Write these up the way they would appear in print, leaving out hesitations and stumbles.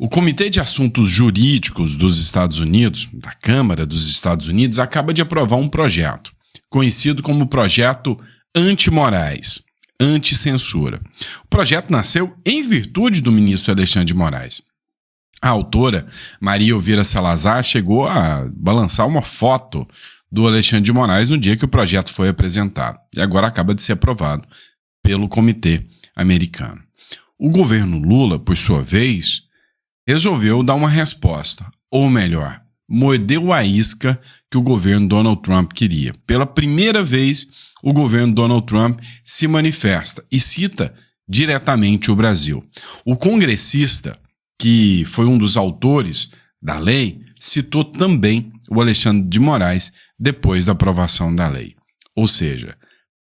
O Comitê de Assuntos Jurídicos dos Estados Unidos, da Câmara dos Estados Unidos, acaba de aprovar um projeto, conhecido como Projeto Anti-Moraes, Anti-Censura. O projeto nasceu em virtude do ministro Alexandre de Moraes. A autora, Maria Elvira Salazar, chegou a balançar uma foto do Alexandre de Moraes no dia que o projeto foi apresentado, e agora acaba de ser aprovado pelo Comitê americano. O governo Lula, por sua vez, resolveu dar uma resposta, ou melhor, mordeu a isca que o governo Donald Trump queria. Pela primeira vez, o governo Donald Trump se manifesta e cita diretamente o Brasil. O congressista, que foi um dos autores da lei, citou também o Alexandre de Moraes depois da aprovação da lei. Ou seja,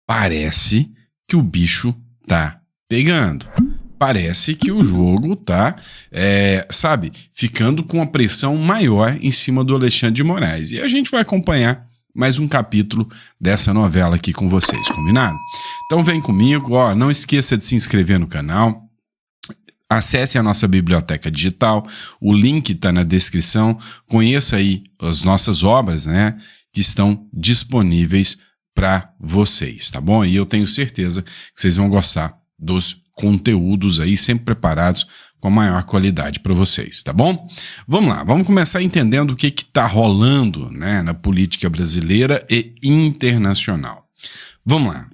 parece que o bicho tá pegando. Parece que o jogo tá, ficando com uma pressão maior em cima do Alexandre de Moraes. E a gente vai acompanhar mais um capítulo dessa novela aqui com vocês, combinado? Então vem comigo, não esqueça de se inscrever no canal. Acesse a nossa biblioteca digital, o link está na descrição. Conheça aí as nossas obras, né, que estão disponíveis para vocês, tá bom? E eu tenho certeza que vocês vão gostar dos conteúdos aí, sempre preparados com a maior qualidade para vocês, tá bom? Vamos lá, vamos começar entendendo o que está rolando, né, na política brasileira e internacional. Vamos lá.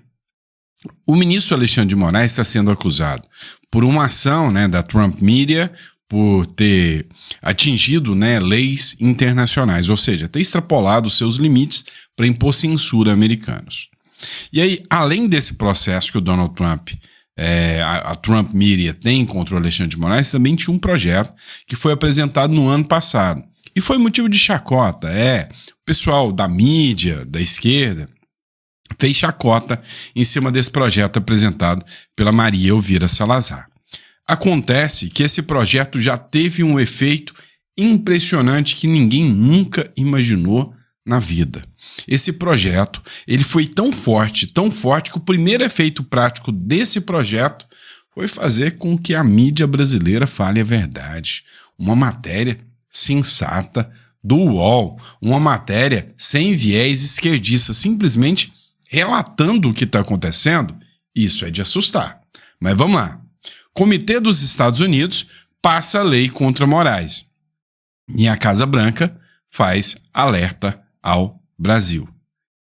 O ministro Alexandre de Moraes está sendo acusado por uma ação, né, da Trump Media, por ter atingido, né, leis internacionais, ou seja, ter extrapolado os seus limites para impor censura a americanos. E aí, além desse processo que o Donald Trump, a Trump Media tem contra o Alexandre de Moraes, também tinha um projeto que foi apresentado no ano passado. E foi motivo de chacota, o pessoal da mídia, da esquerda, fez chacota em cima desse projeto apresentado pela Maria Elvira Salazar. Acontece que esse projeto já teve um efeito impressionante que ninguém nunca imaginou na vida. Esse projeto, ele foi tão forte que o primeiro efeito prático desse projeto foi fazer com que a mídia brasileira fale a verdade. Uma matéria sensata do UOL, uma matéria sem viés esquerdista, simplesmente relatando o que está acontecendo. Isso é de assustar. Mas vamos lá. Comitê dos Estados Unidos passa a lei contra Moraes. E a Casa Branca faz alerta ao Brasil.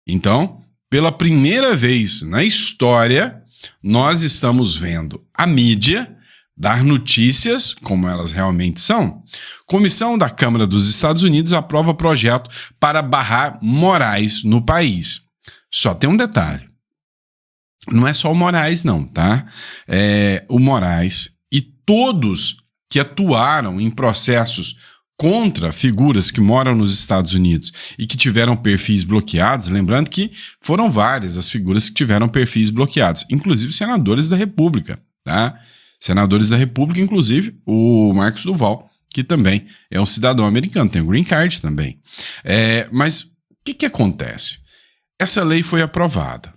Então, pela primeira vez na história, nós estamos vendo a mídia dar notícias como elas realmente são. Comissão da Câmara dos Estados Unidos aprova projeto para barrar Moraes no país. Só tem um detalhe. Não é só o Moraes, não, tá? O Moraes e todos que atuaram em processos contra figuras que moram nos Estados Unidos e que tiveram perfis bloqueados, lembrando que foram várias as figuras que tiveram perfis bloqueados, inclusive senadores da República, tá? Senadores da República, inclusive o Marcos Duval, que também é um cidadão americano, tem um green card também. Mas o que acontece? Essa lei foi aprovada.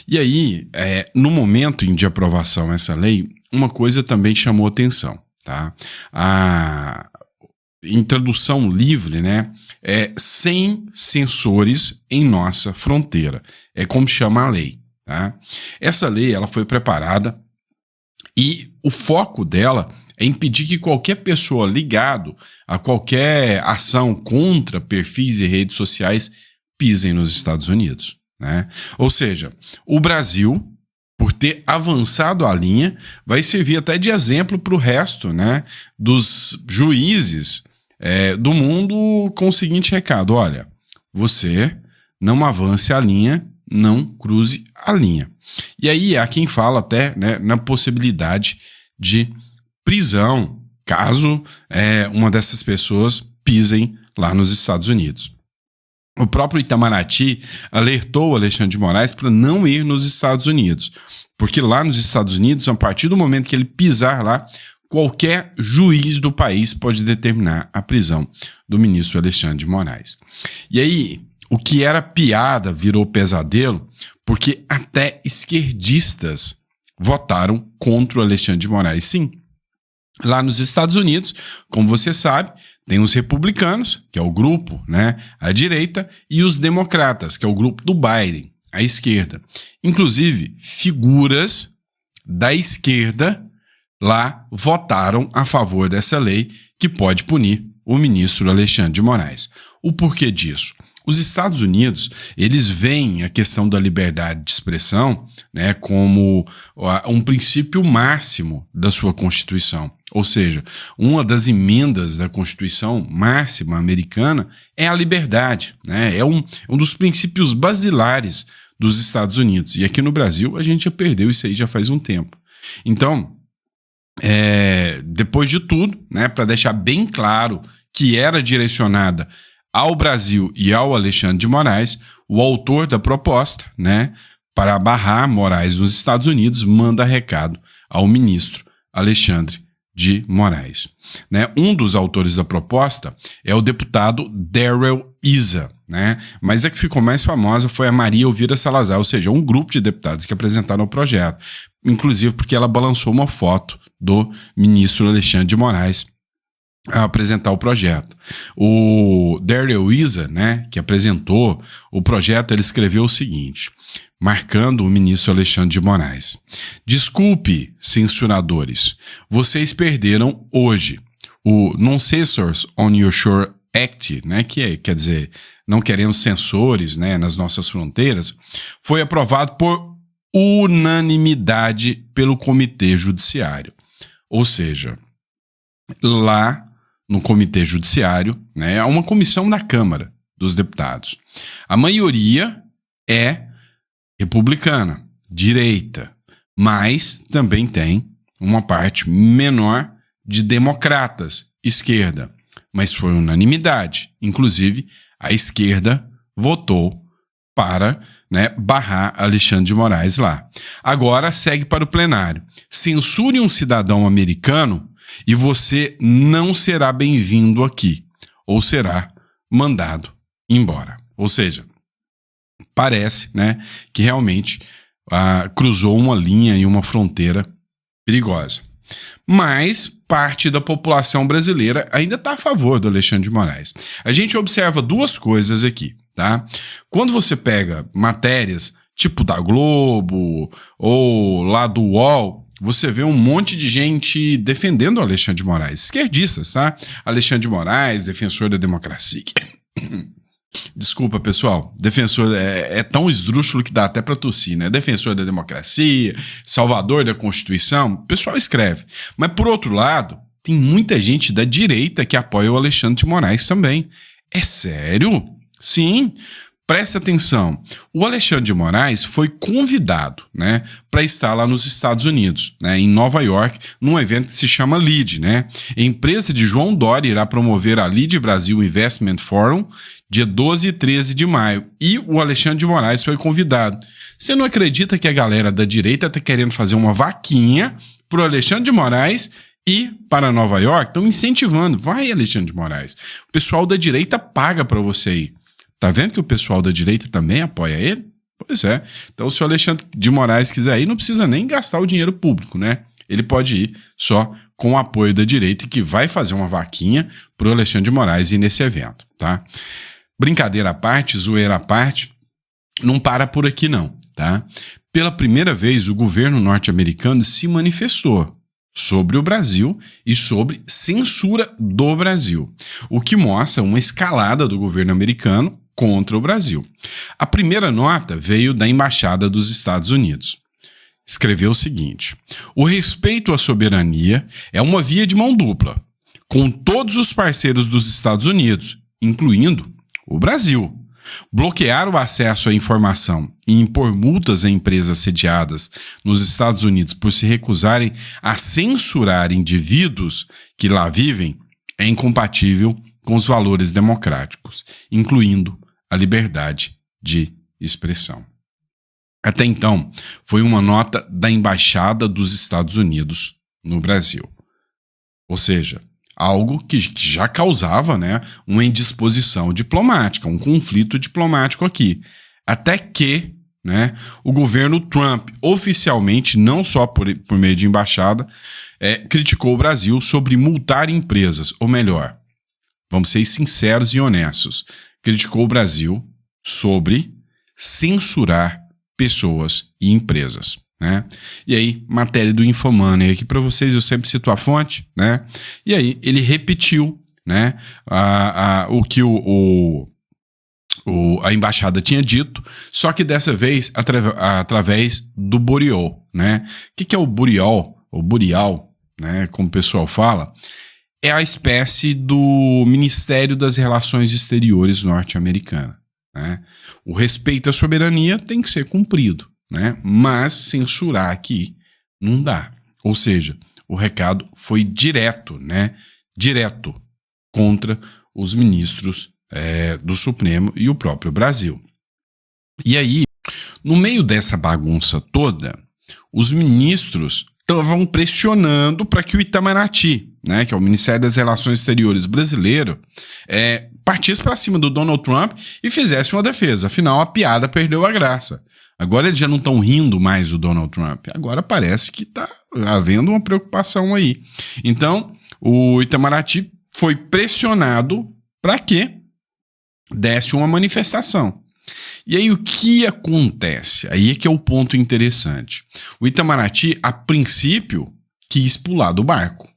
E aí, no momento de aprovação dessa lei, uma coisa também chamou atenção, tá? Em tradução livre, né? Sem censores em nossa fronteira. É como chama a lei, tá? Essa lei, ela foi preparada e o foco dela é impedir que qualquer pessoa ligado a qualquer ação contra perfis e redes sociais pisem nos Estados Unidos, né? Ou seja, o Brasil, por ter avançado a linha, vai servir até de exemplo para o resto, né, dos juízes do mundo com o seguinte recado: olha, você não avance a linha, não cruze a linha. E aí há quem fala até, né, na possibilidade de prisão, caso uma dessas pessoas pisem lá nos Estados Unidos. O próprio Itamaraty alertou o Alexandre de Moraes para não ir nos Estados Unidos, porque lá nos Estados Unidos, a partir do momento que ele pisar lá, qualquer juiz do país pode determinar a prisão do ministro Alexandre de Moraes. E aí, o que era piada virou pesadelo, porque até esquerdistas votaram contra o Alexandre de Moraes. Sim, Lá nos Estados Unidos, como você sabe, tem os republicanos, que é o grupo, né, à direita, e os democratas, que é o grupo do Biden, à esquerda. Inclusive, figuras da esquerda lá votaram a favor dessa lei que pode punir o ministro Alexandre de Moraes. O porquê disso? Os Estados Unidos, eles veem a questão da liberdade de expressão, né, como um princípio máximo da sua Constituição. Ou seja, uma das emendas da Constituição máxima americana é a liberdade, né? É um dos princípios basilares dos Estados Unidos. E aqui no Brasil a gente já perdeu isso aí já faz um tempo. Então, depois de tudo, né, para deixar bem claro que era direcionada ao Brasil e ao Alexandre de Moraes, o autor da proposta, né, para barrar Moraes nos Estados Unidos, manda recado ao ministro Alexandre de Moraes. Né? Um dos autores da proposta é o deputado Darrell Issa, né? Mas a que ficou mais famosa foi a Maria Elvira Salazar, ou seja, um grupo de deputados que apresentaram o projeto, inclusive porque ela balançou uma foto do ministro Alexandre de Moraes a apresentar o projeto. O Darrell Issa, né, que apresentou o projeto, ele escreveu o seguinte, marcando o ministro Alexandre de Moraes: desculpe, censuradores, vocês perderam hoje. O Non-Censors on Your Shore Act, né, quer dizer, não queremos censores, né, nas nossas fronteiras, foi aprovado por unanimidade pelo Comitê Judiciário. Ou seja, lá no Comitê Judiciário, né, há uma comissão da Câmara dos Deputados. A maioria é republicana, direita, mas também tem uma parte menor de democratas, esquerda. Mas foi unanimidade. Inclusive, a esquerda votou para, né, barrar Alexandre de Moraes lá. Agora segue para o plenário. Censure um cidadão americano e você não será bem-vindo aqui, ou será mandado embora. Ou seja, parece, né, que realmente cruzou uma linha e uma fronteira perigosa. Mas parte da população brasileira ainda está a favor do Alexandre de Moraes. A gente observa duas coisas aqui, tá? Quando você pega matérias tipo da Globo ou lá do UOL, você vê um monte de gente defendendo o Alexandre de Moraes, esquerdistas, tá? Alexandre de Moraes, defensor da democracia. Desculpa, pessoal, defensor é tão esdrúxulo que dá até para tossir, né? Defensor da democracia, salvador da Constituição, o pessoal escreve. Mas, por outro lado, tem muita gente da direita que apoia o Alexandre de Moraes também. É sério? Sim. Presta atenção, o Alexandre de Moraes foi convidado, né, para estar lá nos Estados Unidos, né, em Nova York, num evento que se chama LEAD, né? A empresa de João Dória irá promover a LEAD Brasil Investment Forum dia 12 e 13 de maio, e o Alexandre de Moraes foi convidado. Você não acredita que a galera da direita está querendo fazer uma vaquinha para o Alexandre de Moraes ir para Nova York? Estão incentivando, vai Alexandre de Moraes. O pessoal da direita paga para você ir. Tá vendo que o pessoal da direita também apoia ele? Pois é. Então, se o Alexandre de Moraes quiser ir, não precisa nem gastar o dinheiro público, né? Ele pode ir só com o apoio da direita, que vai fazer uma vaquinha pro Alexandre de Moraes ir nesse evento, tá? Brincadeira à parte, zoeira à parte, não para por aqui não, tá? Pela primeira vez, o governo norte-americano se manifestou sobre o Brasil e sobre censura do Brasil, o que mostra uma escalada do governo americano contra o Brasil. A primeira nota veio da Embaixada dos Estados Unidos. Escreveu o seguinte: o respeito à soberania é uma via de mão dupla, com todos os parceiros dos Estados Unidos, incluindo o Brasil. Bloquear o acesso à informação e impor multas a empresas sediadas nos Estados Unidos por se recusarem a censurar indivíduos que lá vivem é incompatível com os valores democráticos, incluindo a liberdade de expressão. Até então, foi uma nota da Embaixada dos Estados Unidos no Brasil. Ou seja, algo que já causava, né, uma indisposição diplomática, um conflito diplomático aqui. Até que né, o governo Trump, oficialmente, não só por meio de embaixada, criticou o Brasil sobre multar empresas, ou melhor, vamos ser sinceros e honestos, criticou o Brasil sobre censurar pessoas e empresas, né? E aí, matéria do Infomoney aqui para vocês, eu sempre cito a fonte, né? E aí, ele repetiu, né, o que a embaixada tinha dito, só que dessa vez através do Burial, né? O que é o Burial? O Burial, né, como o pessoal fala, é a espécie do Ministério das Relações Exteriores norte-americana, né? O respeito à soberania tem que ser cumprido, né? Mas censurar aqui não dá. Ou seja, o recado foi direto, né? Direto contra os ministros do Supremo e o próprio Brasil. E aí, no meio dessa bagunça toda, os ministros estavam pressionando para que o Itamaraty, né, que é o Ministério das Relações Exteriores brasileiro, partisse para cima do Donald Trump e fizesse uma defesa. Afinal, a piada perdeu a graça. Agora eles já não estão rindo mais do Donald Trump. Agora parece que está havendo uma preocupação aí. Então, o Itamaraty foi pressionado para que desse uma manifestação. E aí o que acontece? Aí é que é o ponto interessante. O Itamaraty, a princípio, quis pular do barco.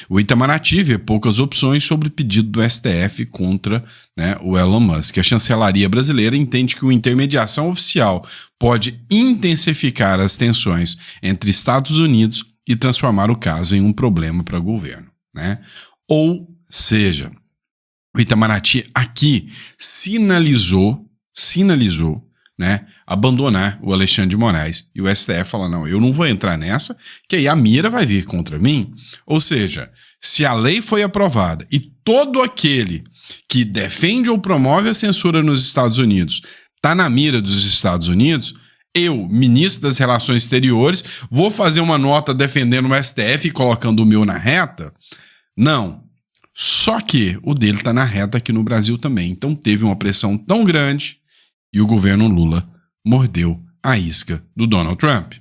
O Itamaraty vê poucas opções sobre o pedido do STF contra, né, o Elon Musk. A chancelaria brasileira entende que uma intermediação oficial pode intensificar as tensões entre Estados Unidos e transformar o caso em um problema para o governo, né? Ou seja, o Itamaraty aqui sinalizou, né, abandonar o Alexandre de Moraes, e o STF fala, não, eu não vou entrar nessa, que aí a mira vai vir contra mim. Ou seja, se a lei foi aprovada e todo aquele que defende ou promove a censura nos Estados Unidos está na mira dos Estados Unidos, eu, ministro das Relações Exteriores, vou fazer uma nota defendendo o STF e colocando o meu na reta? Não. Só que o dele está na reta aqui no Brasil também. Então teve uma pressão tão grande e o governo Lula mordeu a isca do Donald Trump.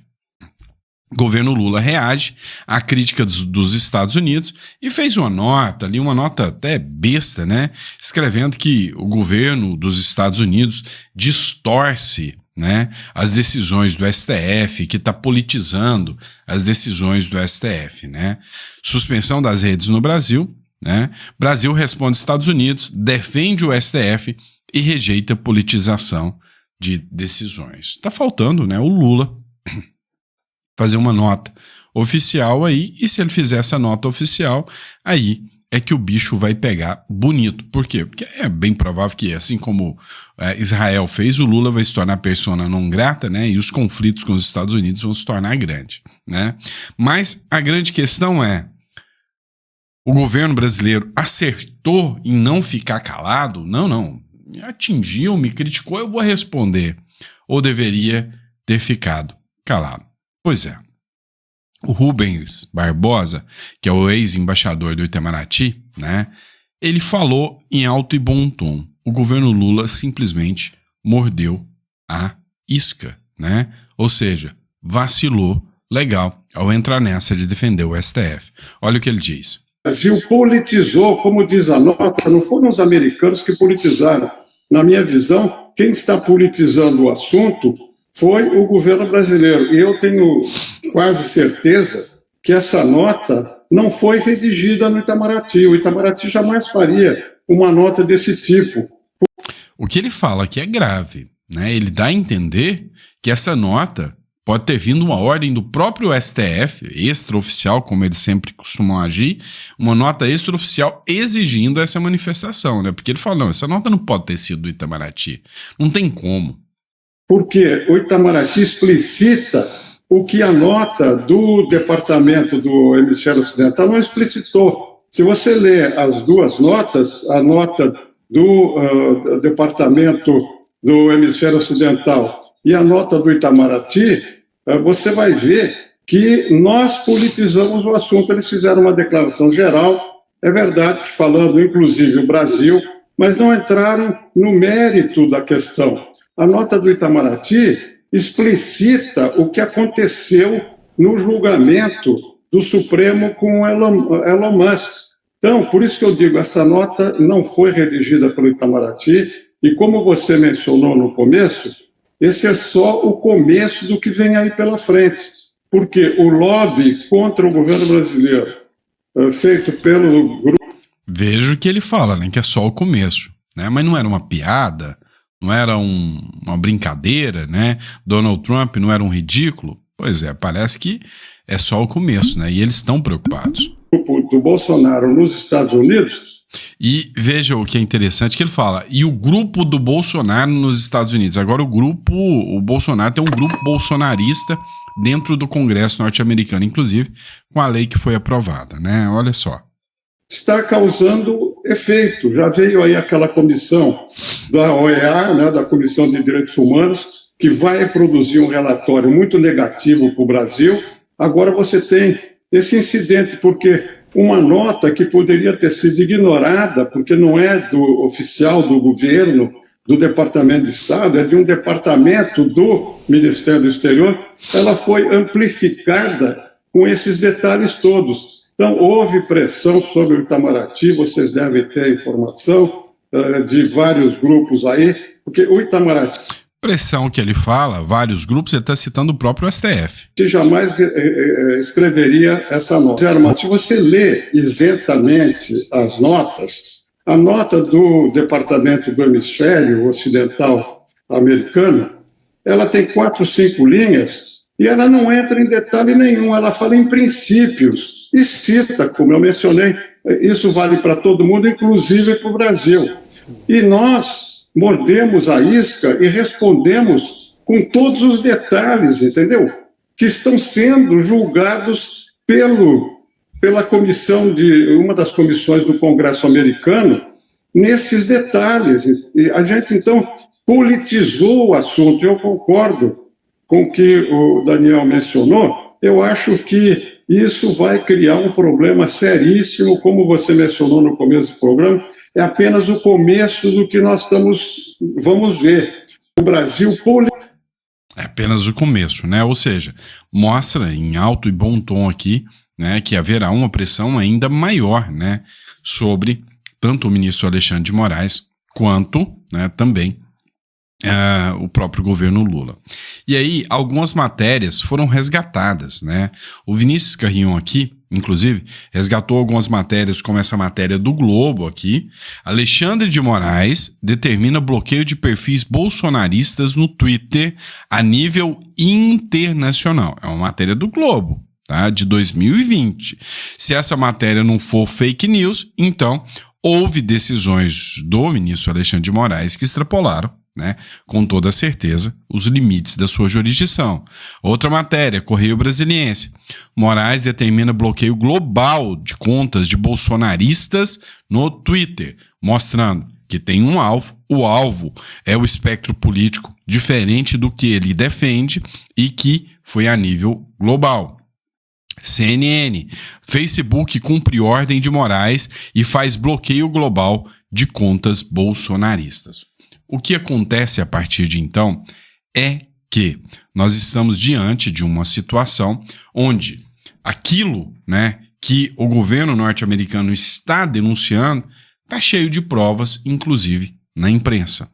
O governo Lula reage à crítica dos Estados Unidos e fez uma nota ali, uma nota até besta, né? Escrevendo que o governo dos Estados Unidos distorce, né, as decisões do STF, que está politizando as decisões do STF, né? Suspensão das redes no Brasil, né? Brasil responde Estados Unidos, defende o STF e rejeita politização de decisões. Tá faltando, né, o Lula fazer uma nota oficial aí, e se ele fizer essa nota oficial, aí é que o bicho vai pegar bonito. Por quê? Porque é bem provável que, assim como Israel fez, o Lula vai se tornar persona não grata, né, e os conflitos com os Estados Unidos vão se tornar grandes, né? Mas a grande questão é, o governo brasileiro acertou em não ficar calado? Não. Me atingiu, me criticou, eu vou responder. Ou deveria ter ficado calado? Pois é. O Rubens Barbosa, que é o ex-embaixador do Itamaraty, né, ele falou em alto e bom tom. O governo Lula simplesmente mordeu a isca, né? Ou seja, vacilou legal ao entrar nessa de defender o STF. Olha o que ele diz. O Brasil politizou, como diz a nota, não foram os americanos que politizaram. Na minha visão, quem está politizando o assunto foi o governo brasileiro. E eu tenho quase certeza que essa nota não foi redigida no Itamaraty. O Itamaraty jamais faria uma nota desse tipo. O que ele fala aqui é grave, né? Ele dá a entender que essa nota pode ter vindo uma ordem do próprio STF, extraoficial, como eles sempre costumam agir, uma nota extraoficial exigindo essa manifestação, né? Porque ele fala, não, essa nota não pode ter sido do Itamaraty. Não tem como. Porque o Itamaraty explicita o que a nota do Departamento do Hemisfério Ocidental não explicitou. Se você lê as duas notas, a nota do Departamento do Hemisfério Ocidental e a nota do Itamaraty, você vai ver que nós politizamos o assunto. Eles fizeram uma declaração geral, é verdade que falando inclusive o Brasil, mas não entraram no mérito da questão. A nota do Itamaraty explicita o que aconteceu no julgamento do Supremo com Elon Musk. Então, por isso que eu digo, essa nota não foi redigida pelo Itamaraty, e como você mencionou no começo, esse é só o começo do que vem aí pela frente, porque o lobby contra o governo brasileiro, feito pelo grupo... Vejo que ele fala, né, que é só o começo, né? Mas não era uma piada, não era uma brincadeira, né? Donald Trump não era um ridículo? Pois é, parece que é só o começo, né? E eles estão preocupados. O grupo do Bolsonaro nos Estados Unidos... E veja o que é interessante que ele fala, e o grupo do Bolsonaro nos Estados Unidos. Agora o Bolsonaro tem um grupo bolsonarista dentro do Congresso norte-americano, inclusive com a lei que foi aprovada, né? Olha só. Está causando efeito. Já veio aí aquela comissão da OEA, né, da Comissão de Direitos Humanos, que vai produzir um relatório muito negativo para o Brasil. Agora você tem esse incidente, porque uma nota que poderia ter sido ignorada, porque não é do oficial do governo, do Departamento de Estado, é de um departamento do Ministério do Exterior, ela foi amplificada com esses detalhes todos. Então, houve pressão sobre o Itamaraty, vocês devem ter informação de vários grupos aí, porque o Itamaraty... Pressão que ele fala, vários grupos, ele está citando o próprio STF. Que jamais escreveria essa nota. Mas se você lê isentamente as notas, a nota do Departamento do Hemisfério Ocidental Americano, ela tem 4, 5 linhas e ela não entra em detalhe nenhum, ela fala em princípios e cita, como eu mencionei, isso vale para todo mundo, inclusive para o Brasil. E nós mordemos a isca e respondemos com todos os detalhes, entendeu? Que estão sendo julgados pela comissão uma das comissões do Congresso americano nesses detalhes. E a gente, então, politizou o assunto. Eu concordo com o que o Daniel mencionou. Eu acho que isso vai criar um problema seríssimo, como você mencionou no começo do programa. É apenas o começo do que nós vamos ver. O Brasil... É apenas o começo, né? Ou seja, mostra em alto e bom tom aqui, né, que haverá uma pressão ainda maior, né, sobre tanto o ministro Alexandre de Moraes quanto, né, também o próprio governo Lula. E aí, algumas matérias foram resgatadas, né? O Vinícius Carrion aqui, inclusive, resgatou algumas matérias, como essa matéria do Globo aqui. Alexandre de Moraes determina bloqueio de perfis bolsonaristas no Twitter a nível internacional. É uma matéria do Globo, tá? De 2020. Se essa matéria não for fake news, então houve decisões do ministro Alexandre de Moraes que extrapolaram, né, com toda certeza, os limites da sua jurisdição. Outra matéria, Correio Brasiliense. Moraes determina bloqueio global de contas de bolsonaristas no Twitter, mostrando que tem um alvo, o alvo é o espectro político diferente do que ele defende e que foi a nível global. CNN, Facebook cumpre ordem de Moraes e faz bloqueio global de contas bolsonaristas. O que acontece a partir de então é que nós estamos diante de uma situação onde aquilo, né, que o governo norte-americano está denunciando está cheio de provas, inclusive na imprensa.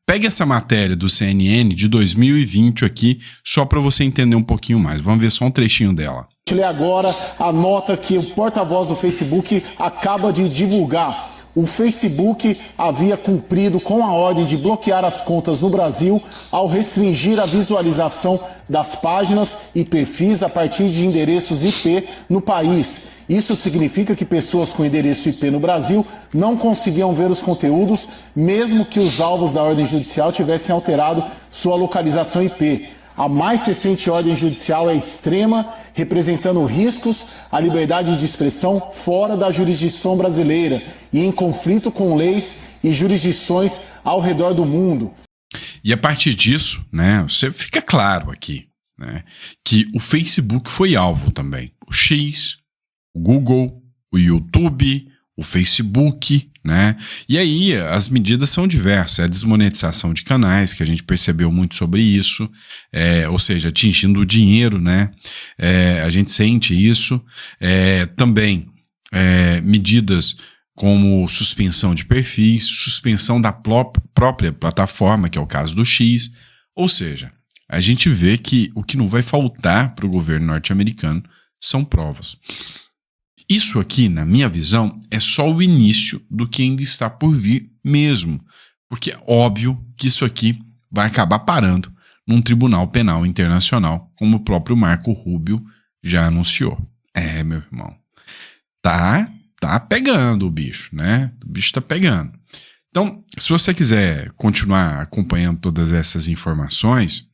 Pegue essa matéria do CNN de 2020 aqui, só para você entender um pouquinho mais. Vamos ver só um trechinho dela. Lê agora a nota que o porta-voz do Facebook acaba de divulgar. O Facebook havia cumprido com a ordem de bloquear as contas no Brasil ao restringir a visualização das páginas e perfis a partir de endereços IP no país. Isso significa que pessoas com endereço IP no Brasil não conseguiam ver os conteúdos, mesmo que os alvos da ordem judicial tivessem alterado sua localização IP. A mais recente ordem judicial é extrema, representando riscos à liberdade de expressão fora da jurisdição brasileira e em conflito com leis e jurisdições ao redor do mundo. E a partir disso, né, você fica claro aqui, né, que o Facebook foi alvo também. O X, o Google, o YouTube, o Facebook, né? E aí as medidas são diversas, é a desmonetização de canais, que a gente percebeu muito sobre isso, ou seja, atingindo o dinheiro, né? A gente sente isso, também medidas como suspensão de perfis, suspensão da própria plataforma, que é o caso do X, ou seja, a gente vê que o que não vai faltar para o governo norte-americano são provas. Isso aqui, na minha visão, é só o início do que ainda está por vir mesmo. Porque é óbvio que isso aqui vai acabar parando num tribunal penal internacional, como o próprio Marco Rubio já anunciou. Meu irmão, tá pegando o bicho, né? O bicho tá pegando. Então, se você quiser continuar acompanhando todas essas informações,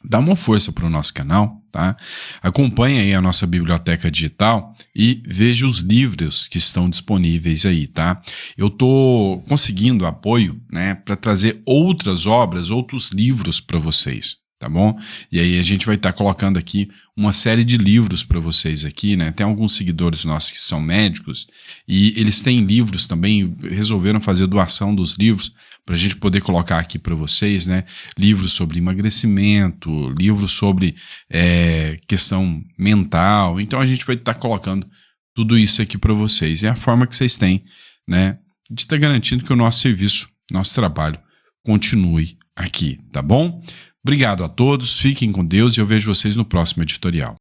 dá uma força para o nosso canal, tá? Acompanhe aí a nossa biblioteca digital e veja os livros que estão disponíveis aí, tá? Eu tô conseguindo apoio, né, para trazer outras obras, outros livros para vocês, tá bom? E aí a gente vai estar colocando aqui uma série de livros para vocês aqui, né? Tem alguns seguidores nossos que são médicos e eles têm livros também, resolveram fazer doação dos livros para a gente poder colocar aqui para vocês, né? Livros sobre emagrecimento, livros sobre questão mental. Então a gente vai estar colocando tudo isso aqui para vocês. É a forma que vocês têm, né, de estar garantindo que o nosso serviço, nosso trabalho continue aqui, tá bom? Obrigado a todos, fiquem com Deus e eu vejo vocês no próximo editorial.